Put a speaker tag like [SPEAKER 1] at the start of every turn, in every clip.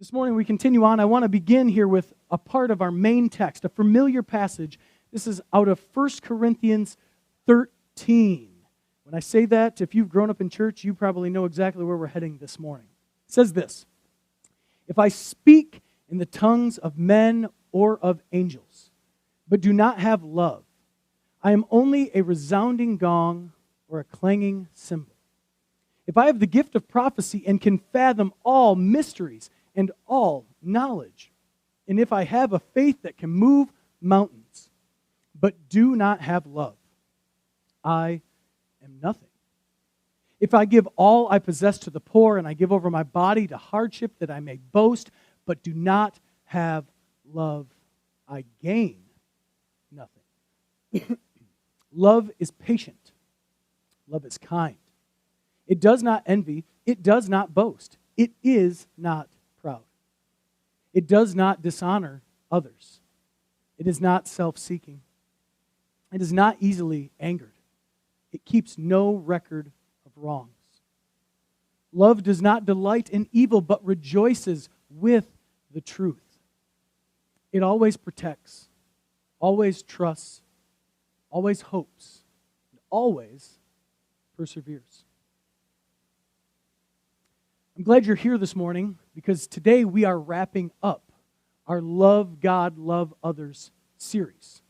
[SPEAKER 1] This morning we continue on. I want to begin here with a part of our main text, a familiar passage. This is out of 1 Corinthians 13. When I say that, if you've grown up in church, you probably know exactly where we're heading this morning. It says this: "If I speak in the tongues of men or of angels, but do not have love, I am only a resounding gong or a clanging cymbal. If I have the gift of prophecy and can fathom all mysteries and all knowledge, and if I have a faith that can move mountains, but do not have love, I am nothing. If I give all I possess to the poor, and I give over my body to hardship that I may boast, but do not have love, I gain nothing." Love is patient. Love is kind. It does not envy. It does not boast. It is not proud. It does not dishonor others. It is not self-seeking. It is not easily angered. It keeps no record of wrongs. Love does not delight in evil, but rejoices with the truth. It always protects, always trusts, always hopes, and always perseveres. I'm glad you're here this morning because today we are wrapping up our Love God, Love Others series.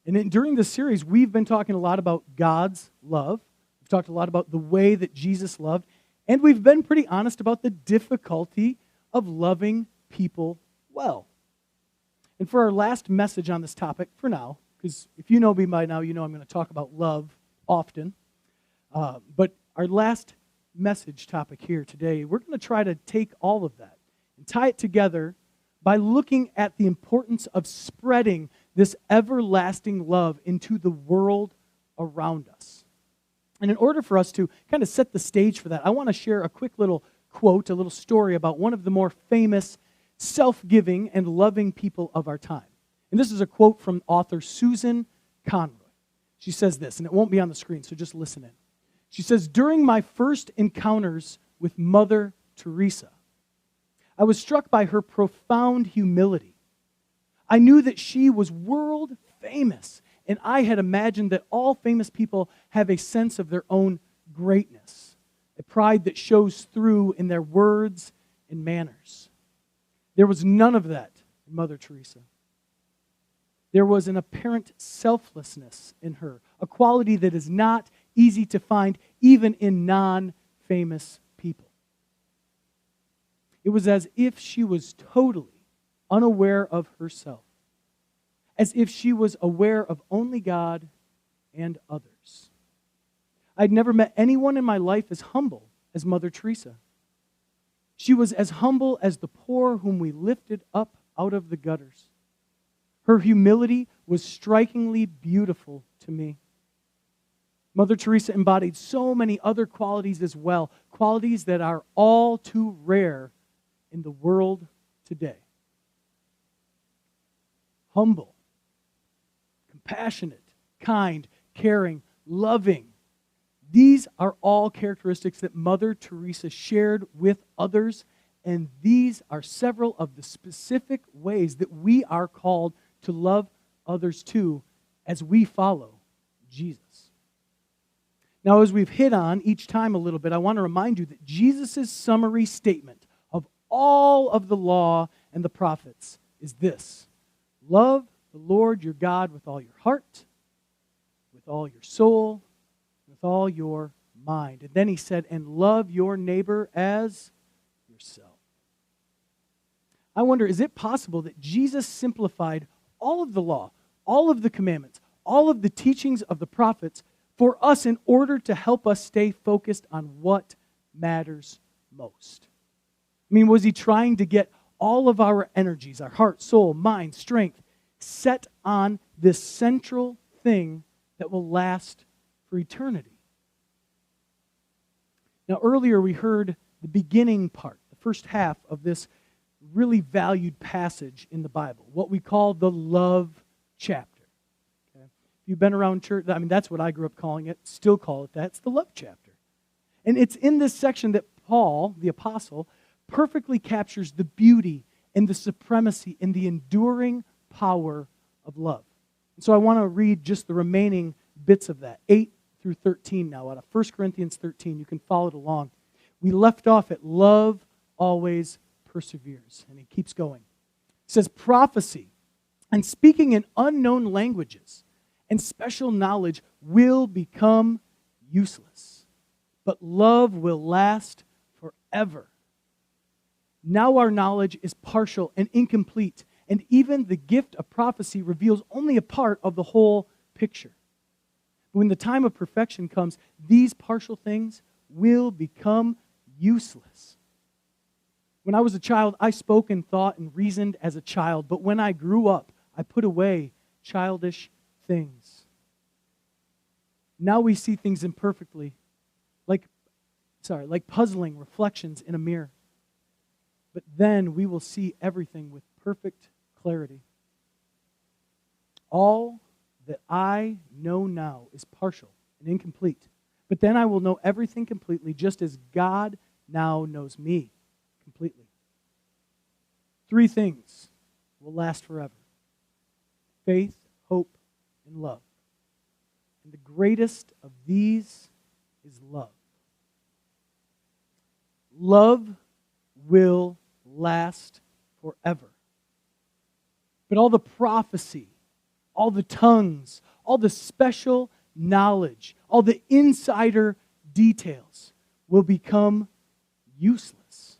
[SPEAKER 1] And during this series, we've been talking a lot about God's love. We've talked a lot about the way that Jesus loved. And we've been pretty honest about the difficulty of loving people well. And for our last message on this topic, for now, because if you know me by now, you know I'm going to talk about love often. But our last message topic here today, we're going to try to take all of that and tie it together by looking at the importance of spreading this everlasting love into the world around us. And in order for us to kind of set the stage for that, I want to share a quick little quote, a little story about one of the more famous self-giving and loving people of our time. And this is a quote from author Susan Conroy. She says this, and it won't be on the screen, so just listen in. She says, "During my first encounters with Mother Teresa, I was struck by her profound humility. I knew that she was world famous, and I had imagined that all famous people have a sense of their own greatness, a pride that shows through in their words and manners. There was none of that in Mother Teresa. There was an apparent selflessness in her, a quality that is not easy to find even in non-famous people. It was as if she was totally unaware of herself, as if she was aware of only God and others. I'd never met anyone in my life as humble as Mother Teresa. She was as humble as the poor whom we lifted up out of the gutters. Her humility was strikingly beautiful to me. Mother Teresa embodied so many other qualities as well, qualities that are all too rare in the world today. Humble, compassionate, kind, caring, loving. These are all characteristics that Mother Teresa shared with others, and these are several of the specific ways that we are called to love others too as we follow Jesus. Now, as we've hit on each time a little bit, I want to remind you that Jesus' summary statement of all of the law and the prophets is this: love the Lord your God with all your heart, with all your soul, with all your mind. And then he said, and love your neighbor as yourself. I wonder, is it possible that Jesus simplified all of the law, all of the commandments, all of the teachings of the prophets for us in order to help us stay focused on what matters most? I mean, was he trying to get all of our energies, our heart, soul, mind, strength, set on this central thing that will last for eternity? Now, earlier we heard the beginning part, the first half of this really valued passage in the Bible, what we call the love chapter. Okay? If you've been around church, I mean, that's what I grew up calling it, still call it that. It's the love chapter. And it's in this section that Paul, the apostle, perfectly captures the beauty and the supremacy and the enduring power of love. And so I want to read just the remaining bits of that, 8 through 13 now, out of 1 Corinthians 13. You can follow it along. We left off at love always perseveres. And he keeps going. It says, prophecy and speaking in unknown languages and special knowledge will become useless, but love will last forever. Now our knowledge is partial and incomplete, and even the gift of prophecy reveals only a part of the whole picture. When the time of perfection comes, these partial things will become useless. When I was a child, I spoke and thought and reasoned as a child, but when I grew up, I put away childish things. Now we see things imperfectly, like puzzling reflections in a mirror. But then we will see everything with perfect clarity. All that I know now is partial and incomplete. But then I will know everything completely, just as God now knows me completely. 3 things will last forever: faith, hope, and love. And the greatest of these is love. Love will last forever. But all the prophecy, all the tongues, all the special knowledge, all the insider details will become useless.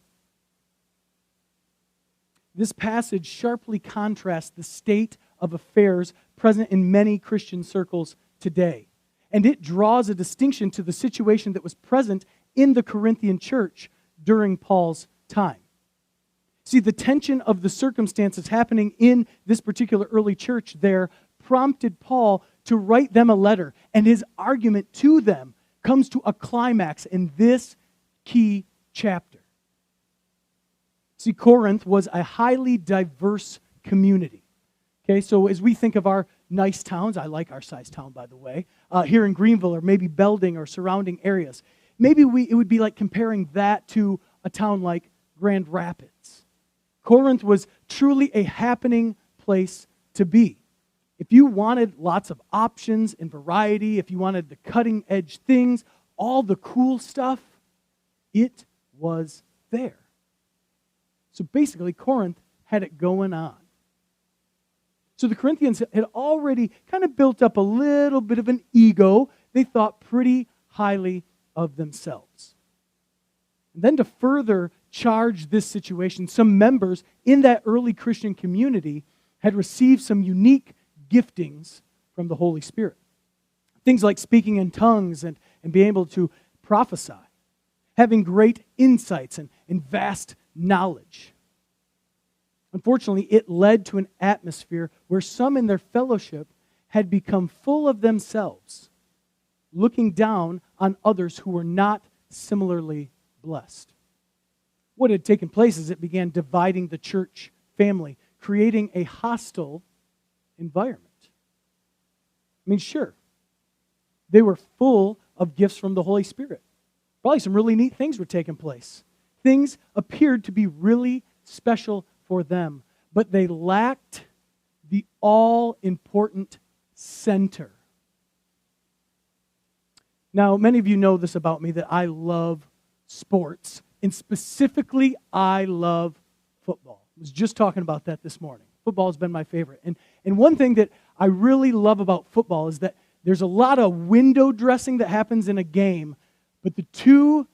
[SPEAKER 1] This passage sharply contrasts the state of affairs present in many Christian circles today. And it draws a distinction to the situation that was present in the Corinthian church during Paul's time. See, the tension of the circumstances happening in this particular early church there prompted Paul to write them a letter, and his argument to them comes to a climax in this key chapter. See, Corinth was a highly diverse community. Okay, so as we think of our nice towns, I like our size town, by the way, here in Greenville or maybe Belding or surrounding areas, maybe it would be like comparing that to a town like Grand Rapids. Corinth was truly a happening place to be. If you wanted lots of options and variety, if you wanted the cutting edge things, all the cool stuff, it was there. So basically, Corinth had it going on. So the Corinthians had already kind of built up a little bit of an ego. They thought pretty highly of themselves. And then to further charge this situation, some members in that early Christian community had received some unique giftings from the Holy Spirit. Things like speaking in tongues and being able to prophesy, having great insights and vast knowledge. Unfortunately, it led to an atmosphere where some in their fellowship had become full of themselves, looking down on others who were not similarly blessed. What had taken place is it began dividing the church family, creating a hostile environment. I mean, sure, they were full of gifts from the Holy Spirit. Probably some really neat things were taking place. Things appeared to be really special for them, but they lacked the all-important center. Now, many of you know this about me, that I love sports, and specifically, I love football. I was just talking about that this morning. Football has been my favorite. And one thing that I really love about football is that there's a lot of window dressing that happens in a game, but the 2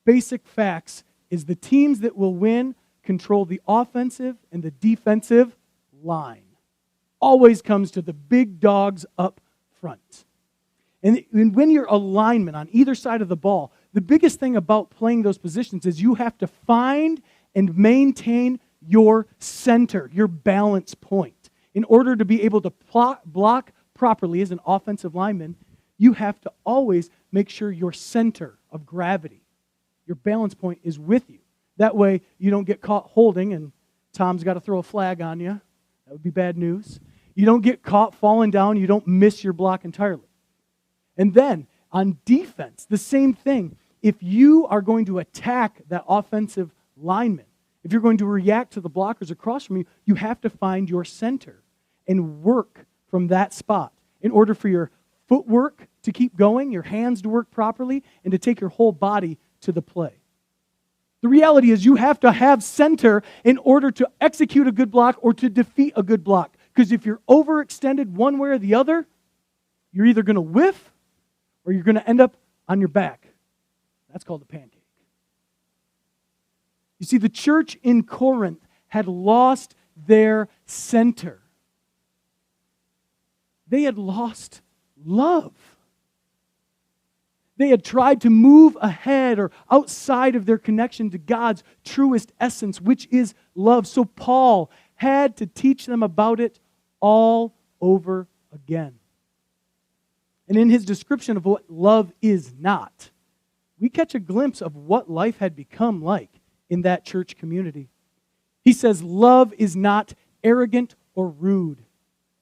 [SPEAKER 1] basic facts is the teams that will win control the offensive and the defensive line. Always comes to the big dogs up front. And when you're a lineman on either side of the ball, the biggest thing about playing those positions is you have to find and maintain your center, your balance point. In order to be able to block properly as an offensive lineman, you have to always make sure your center of gravity, your balance point, is with you. That way you don't get caught holding and Tom's got to throw a flag on you. That would be bad news. You don't get caught falling down. You don't miss your block entirely. And then on defense, the same thing. If you are going to attack that offensive linemen. If you're going to react to the blockers across from you, you have to find your center and work from that spot in order for your footwork to keep going, your hands to work properly, and to take your whole body to the play. The reality is you have to have center in order to execute a good block or to defeat a good block. Because if you're overextended one way or the other, you're either going to whiff or you're going to end up on your back. That's called a pancake. You see, the church in Corinth had lost their center. They had lost love. They had tried to move ahead or outside of their connection to God's truest essence, which is love. So Paul had to teach them about it all over again. And in his description of what love is not, we catch a glimpse of what life had become like in that church community. He says, love is not arrogant or rude.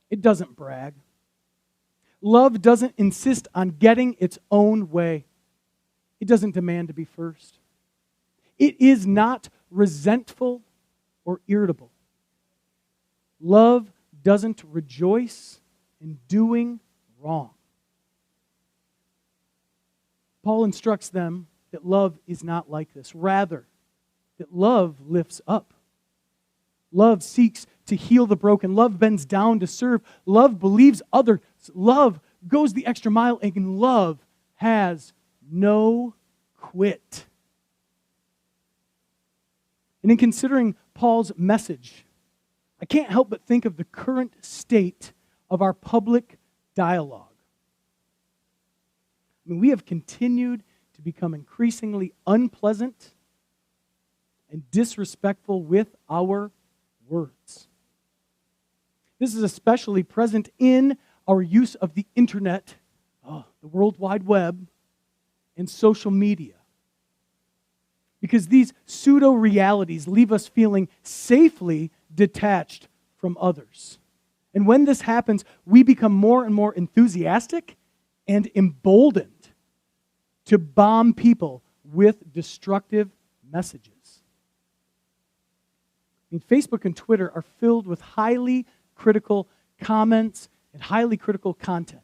[SPEAKER 1] It doesn't brag. Love doesn't insist on getting its own way. It doesn't demand to be first. It is not resentful or irritable. Love doesn't rejoice in doing wrong. Paul instructs them that love is not like this. Rather, that love lifts up. Love seeks to heal the broken. Love bends down to serve. Love believes others. Love goes the extra mile, and love has no quit. And in considering Paul's message, I can't help but think of the current state of our public dialogue. I mean, we have continued to become increasingly unpleasant and disrespectful with our words. This is especially present in our use of the internet, the World Wide Web, and social media. Because these pseudo-realities leave us feeling safely detached from others. And when this happens, we become more and more enthusiastic and emboldened to bomb people with destructive messages. I mean, Facebook and Twitter are filled with highly critical comments and highly critical content.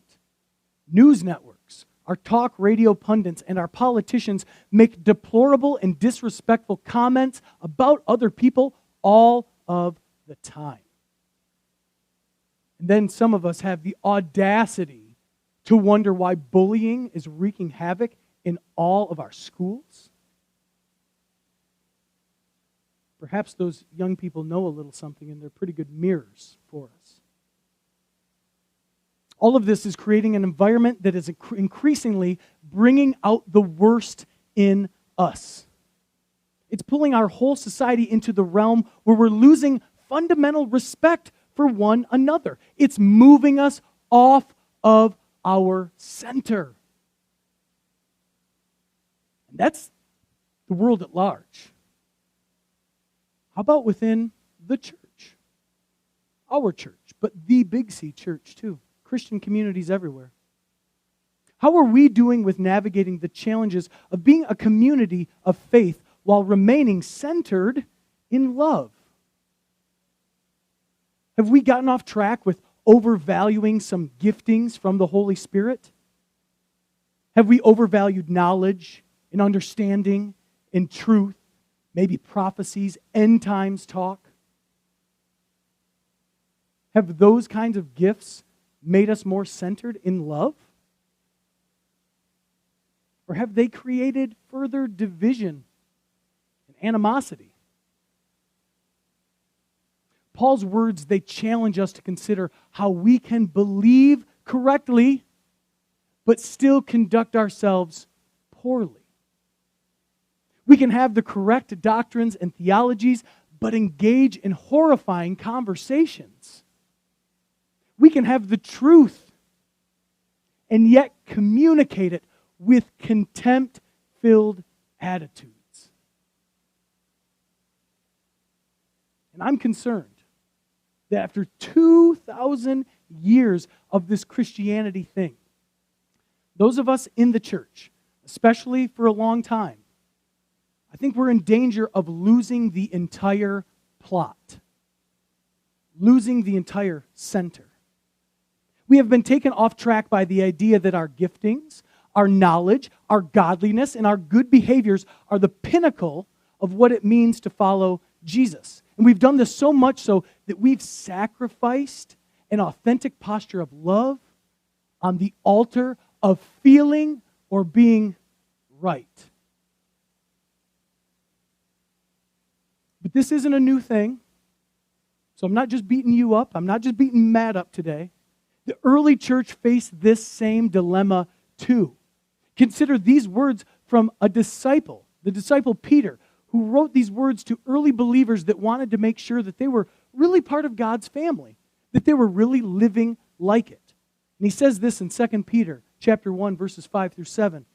[SPEAKER 1] News networks, our talk radio pundits, and our politicians make deplorable and disrespectful comments about other people all of the time. And then some of us have the audacity to wonder why bullying is wreaking havoc in all of our schools. Perhaps those young people know a little something, and they're pretty good mirrors for us. All of this is creating an environment that is increasingly bringing out the worst in us. It's pulling our whole society into the realm where we're losing fundamental respect for one another. It's moving us off of our center. And that's the world at large. How about within the church? Our church, but the Big C church too. Christian communities everywhere. How are we doing with navigating the challenges of being a community of faith while remaining centered in love? Have we gotten off track with overvaluing some giftings from the Holy Spirit? Have we overvalued knowledge and understanding and truth, maybe prophecies, end times talk? Have those kinds of gifts made us more centered in love? Or have they created further division and animosity? Paul's words, they challenge us to consider how we can believe correctly, but still conduct ourselves poorly. We can have the correct doctrines and theologies, but engage in horrifying conversations. We can have the truth and yet communicate it with contempt-filled attitudes. And I'm concerned that after 2,000 years of this Christianity thing, those of us in the church, especially for a long time, I think we're in danger of losing the entire plot, losing the entire center. We have been taken off track by the idea that our giftings, our knowledge, our godliness, and our good behaviors are the pinnacle of what it means to follow Jesus. And we've done this so much so that we've sacrificed an authentic posture of love on the altar of feeling or being right. But this isn't a new thing. So I'm not just beating you up. I'm not just beating Matt up today. The early church faced this same dilemma too. Consider these words from a disciple, the disciple Peter, who wrote these words to early believers that wanted to make sure that they were really part of God's family, that they were really living like it. And he says this in 2 Peter chapter 1, verses 5 through 7.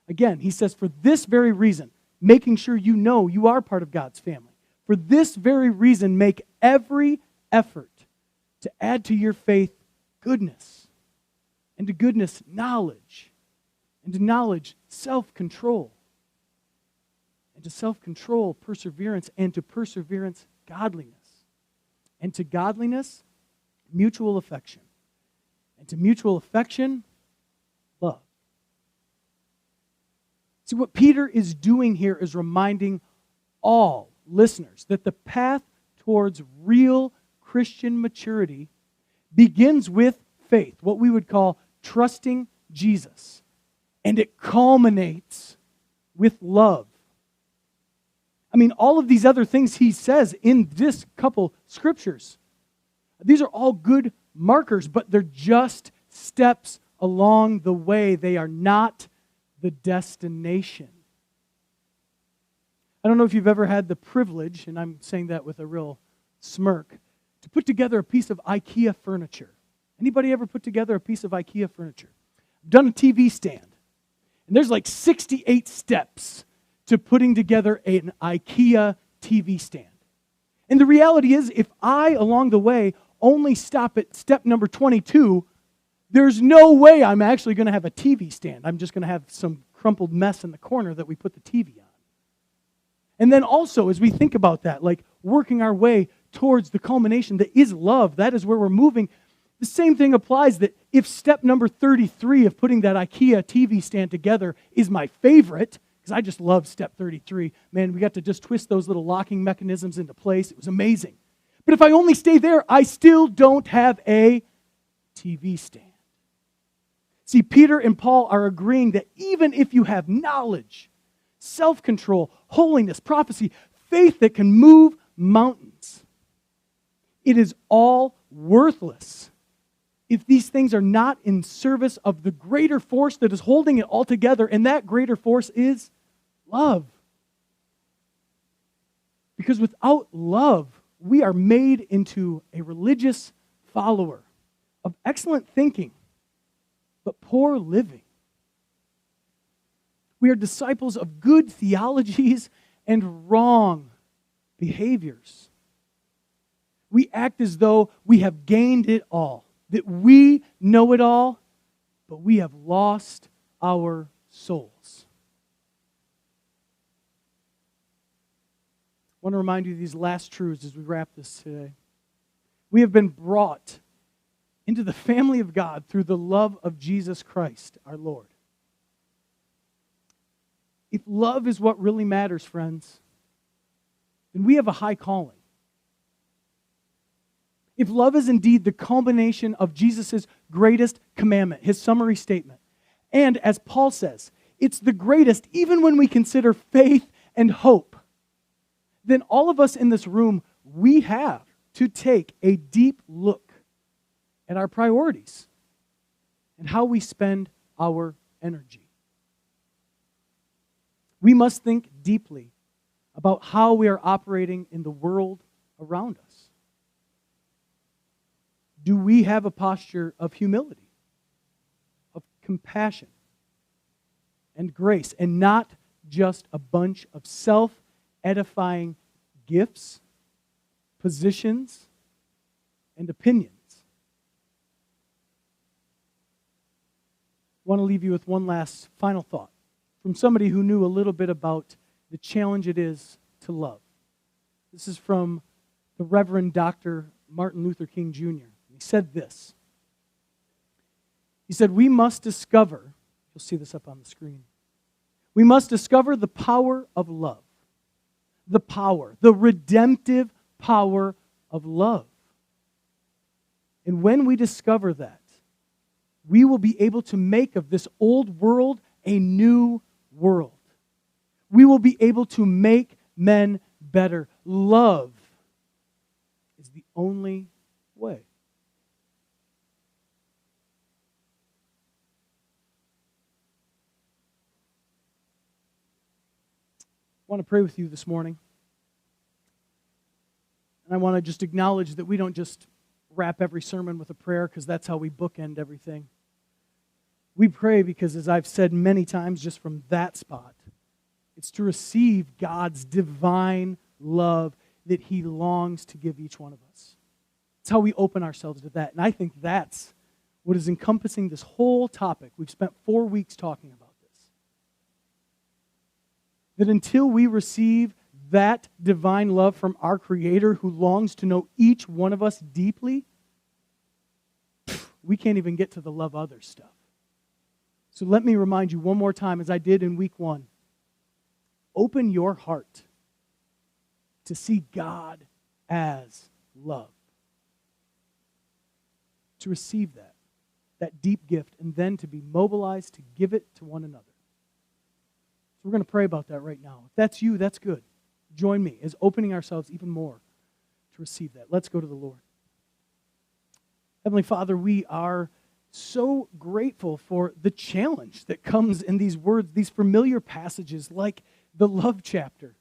[SPEAKER 1] Again, he says, for this very reason, making sure you know you are part of God's family. For this very reason, make every effort to add to your faith goodness, and to goodness, knowledge, and to knowledge, self-control, and to self-control, perseverance, and to perseverance, godliness, and to godliness, mutual affection, and to mutual affection, love. See, what Peter is doing here is reminding all listeners that the path towards real Christian maturity begins with faith, what we would call trusting Jesus. And it culminates with love. I mean, all of these other things he says in this couple scriptures, these are all good markers, but they're just steps along the way. They are not the destination. I don't know if you've ever had the privilege, and I'm saying that with a real smirk, to put together a piece of IKEA furniture. Anybody ever put together a piece of IKEA furniture? I've done a TV stand. And there's like 68 steps to putting together an IKEA TV stand. And the reality is, if I, along the way, only stop at step number 22, there's no way I'm actually going to have a TV stand. I'm just going to have some crumpled mess in the corner that we put the TV on. And then also, as we think about that, like working our way towards the culmination that is love, that is where we're moving. The same thing applies that if step number 33 of putting that IKEA TV stand together is my favorite, because I just love step 33. Man, we got to just twist those little locking mechanisms into place. It was amazing. But if I only stay there, I still don't have a TV stand. See, Peter and Paul are agreeing that even if you have knowledge, self-control, holiness, prophecy, faith that can move mountains, it is all worthless if these things are not in service of the greater force that is holding it all together, and that greater force is love. Because without love, we are made into a religious follower of excellent thinking, but poor living. We are disciples of good theologies and wrong behaviors. We act as though we have gained it all, that we know it all, but we have lost our souls. I want to remind you of these last truths as we wrap this today. We have been brought into the family of God through the love of Jesus Christ, our Lord. If love is what really matters, friends, then we have a high calling. If love is indeed the culmination of Jesus' greatest commandment, his summary statement, and as Paul says, it's the greatest even when we consider faith and hope, then all of us in this room, we have to take a deep look at our priorities and how we spend our energy. We must think deeply about how we are operating in the world around us. Do we have a posture of humility, of compassion, and grace, and not just a bunch of self-edifying gifts, positions, and opinions? I want to leave you with one last final thought from somebody who knew a little bit about the challenge it is to love. This is from the Reverend Dr. Martin Luther King Jr. He said this. He said, we must discover, you'll see this up on the screen, we must discover the power of love. The power, the redemptive power of love. And when we discover that, we will be able to make of this old world a new world. We will be able to make men better. Love is the only way. I want to pray with you this morning. And I want to just acknowledge that we don't just wrap every sermon with a prayer because that's how we bookend everything. We pray because, as I've said many times just from that spot, it's to receive God's divine love that He longs to give each one of us. It's how we open ourselves to that. And I think that's what is encompassing this whole topic. We've spent 4 weeks talking about this. That until we receive that divine love from our Creator who longs to know each one of us deeply, we can't even get to the love others stuff. So let me remind you one more time, as I did in week 1. Open your heart to see God as love. To receive that deep gift, and then to be mobilized to give it to one another. So we're going to pray about that right now. If that's you, that's good. Join me as opening ourselves even more to receive that. Let's go to the Lord. Heavenly Father, we are so grateful for the challenge that comes in these words, these familiar passages like the love chapter.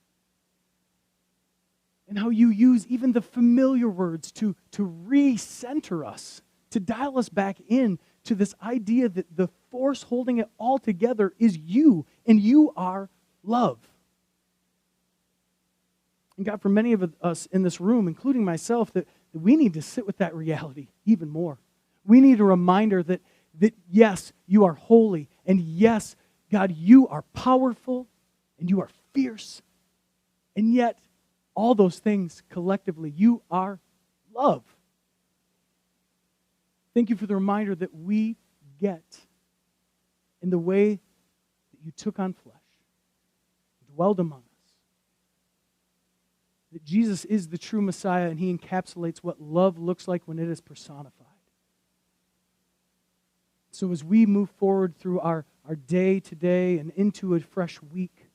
[SPEAKER 1] And how you use even the familiar words to recenter us, to dial us back in to this idea that the force holding it all together is you, and you are love. And God, for many of us in this room, including myself, that we need to sit with that reality even more. We need a reminder that yes, you are holy, and yes, God, you are powerful, and you are fierce, and yet, all those things collectively, you are love. Thank you for the reminder that we get in the way that you took on flesh, dwelled among us. That Jesus is the true Messiah, and He encapsulates what love looks like when it is personified. So as we move forward through our day today and into a fresh week,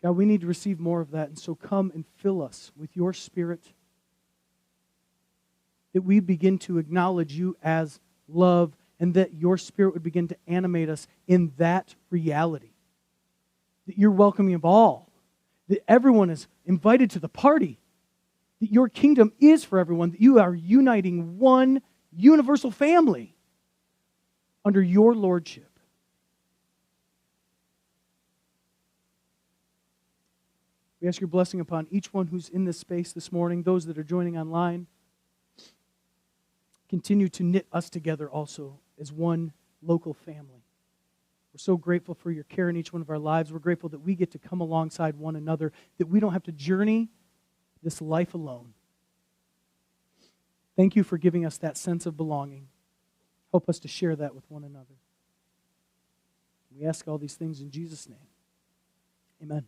[SPEAKER 1] God, we need to receive more of that. And so come and fill us with your Spirit, that we begin to acknowledge you as love, and that your Spirit would begin to animate us in that reality. That you're welcoming of all, that everyone is invited to the party, that your kingdom is for everyone, that you are uniting one universal family under your lordship. We ask your blessing upon each one who's in this space this morning, those that are joining online. Continue to knit us together also as one local family. We're so grateful for your care in each one of our lives. We're grateful that we get to come alongside one another, that we don't have to journey this life alone. Thank you for giving us that sense of belonging. Help us to share that with one another. We ask all these things in Jesus' name. Amen.